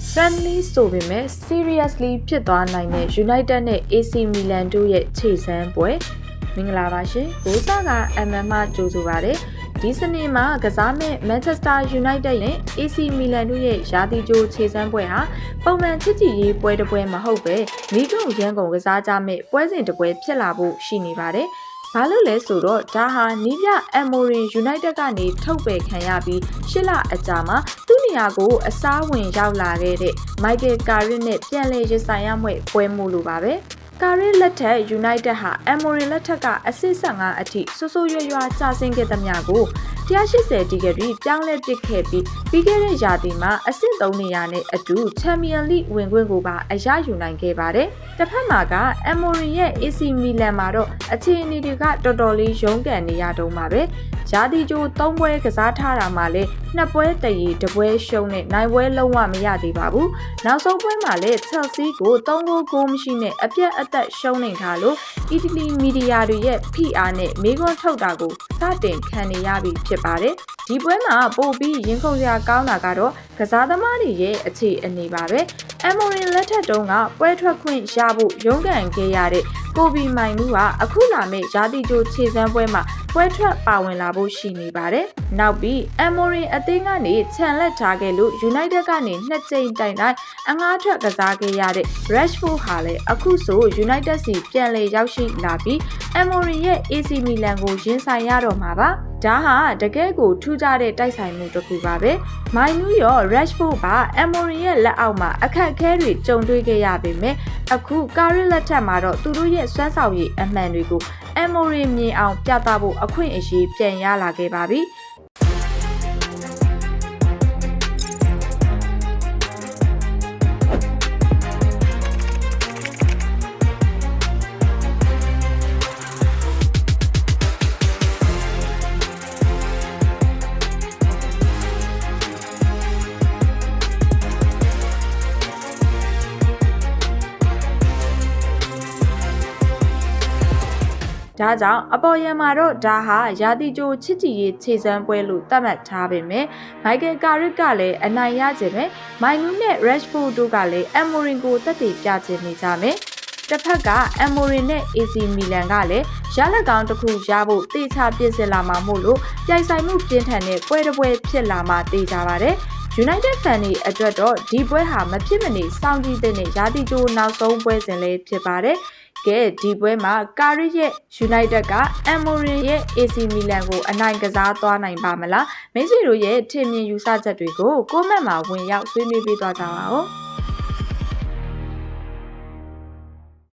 friendly ဆိုပေမဲ့ seriously ဖြစ်သွားနိုင်တဲ့ United နဲ့ AC Milan တို့ရဲ့ခြေစမ်းပွဲမင်္ဂလာပါရှင်။ဂိုးစားက MM မှကြိုဆိုပါရစေ။ဒီစနေမှာကစားမဲ့ Manchester United နဲ့ AC Milan တို့ရဲ့ရာသီကြိုခြေစမ်းပွဲဟာပုံမှန်ချစ်ကြည်ရေးပွဲတစ်ပွဲမဟုတ်ပဲမိကုံရန်ကုန်ကစားကြမဲ့ပွဲစဉ်တစ်ပွဲဖြစ်လာဖို့ရှိနေပါတယ်။ဘာလို့လဲဆိုတော့ဒါဟာနီးပြ Amorim United ကနေထုတ်ပယ်ခံရပြီး8လအကြာမှာသူ့နေရာကိုအစားဝင်ရောက်လာခဲ့တဲ့ Michael Carrick နဲ့ပြန်လည်ရင်ဆိုင်ရမယ့်ပွဲမို့လို့ပါပဲ။ Carrick လက်ထက် United ဟာ Amorim လက်ထက်ကအဆင့်15အထိဆိုးဆိုးရွားရွားကျဆင်းခဲ့သမျှကို180ဒီဂရီပြောင်းလဲပစ်ခဲ့ပြီးပြီးခဲ့တဲ့ရာသီမှာအဆင့်3နေရာနဲ့အတူ Champions League ဝင်ခွင့်ကိုပါအရယူနိုင်ခဲ့ပါတယ်။တစ်ဖက်မှာက Amorim ရဲ့ AC Milan မှာတော့အခြေအနေတွေကတော်တော်လေးရုန်းကန်နေရတုန်းပါပဲ။ရာသီကြို3ပွဲကစားထားတာမှလည်း2ပွဲတည်1ပွဲရှုံးနဲ့နိုင်ပွဲလုံးဝမရသေးပါဘူး။နောက်ဆုံးပွဲမှာလည်း Chelsea ကို3ဂိုးမရှိနဲ့အပြတ်အသက်ရှုံးနေထားလို့အီတလီမီဒီယာတွေရဲ့ဖိအားနဲ့မေးခွန်းထုတ်တာကိုစတင်ခံနေရပြီဖြစ်ပါတယ်။ဒီပွဲမှာပို့ပြီးရင်ခုန်စရာကောင်းတာကတော့ကစားသမားတွေရဲ့အခြေအနေပါပဲ။ Amorim လက်ထက်တုန်းကပွဲထွက်ခွင့်ရဖို့ရုန်းကန်ခဲ့ရတဲ့ကိုဘီမိုင်နူးကအခုလာမယ့်ရာသီကြိုခြေစမ်းပွဲမှာပွဲထွက်ပါဝင်လာဖို့ရှိနေပါတယ်။နောက်ပြီး Amorim အသင်းကနေခြံလက်ထားခဲ့လို့ United ကနေ2ကြိမ်တိုင်အငှားထွက်ကစားခဲ့ရတဲ့ Rashford ဟာလည်းအခုဆို United စီပြန်လည်ရောက်ရှိလာပြီး Amorim ရဲ့ AC Milan ကိုရင်ဆိုင်ရတော့မှာပါ။ဒါဟာတကယ်ကိုထူးခြားတဲ့တိုက်ဆိုင်မှုတစ်ခုပါပဲ။မိုင်နူးရော Rashford ပါ Amorim ရဲ့လက်အောက်မှာအခက်အခဲတွေကြုံတွေ့ခဲ့ရပေမဲ့အခု Carrick လက်ထက်မှာတော့သူတို့ရဲ့စွမ်းဆောင်ရည်အမှန်တွေကို Amorim မြင်အောင်ပြသဖို့အခွင့်အရေးပြန်ရလာခဲ့ပါပြီ။ဒါကြောင့်အပေါ်ယံမှာတော့ဒါဟာရာသီကြိုချစ်ကြည်ရေးခြေစမ်းပွဲလို့သတ်မှတ်ထားပေမဲ့ Michael Carrick ကလည်းအနိုင်ရခြင်းပဲမိုင်နူးနဲ့ Rashford တို့ကလည်း Amorim ကိုတက်တည်ပြခြင်းနေကြမယ်။တစ်ဖက်က Amorim နဲ့ AC Milan ကလည်းရလက်ကောင်းတစ်ခုရဖို့တေချာပြင်ဆင်လာမှာမို့လို့ပြိုင်ဆိုင်မှုပြင်းထန်တဲ့ပွဲတစ်ပွဲဖြစ်လာမှတေချာပါတယ်။ United fan တွေအတွက်တော့ဒီပွဲဟာမဖြစ်မနေစောင့်ကြည့်တဲ့ရာသီကြိုနောက်ဆုံးပွဲစဉ်လေးဖြစ်ပါတယ်။ကဲဒီပွဲမှာ Carrick ရဲ့ United က Amorim ရဲ့ AC Milan ကိုအနိုင်ကစားသွားနိုင်ပါမလားမိတ်ဆွေတို့ရဲ့ထင်မြင်ယူဆချက်တွေကိုcommentမှာဝင်ရောက်ဆွေးနွေးပေးသွားကြပါဦး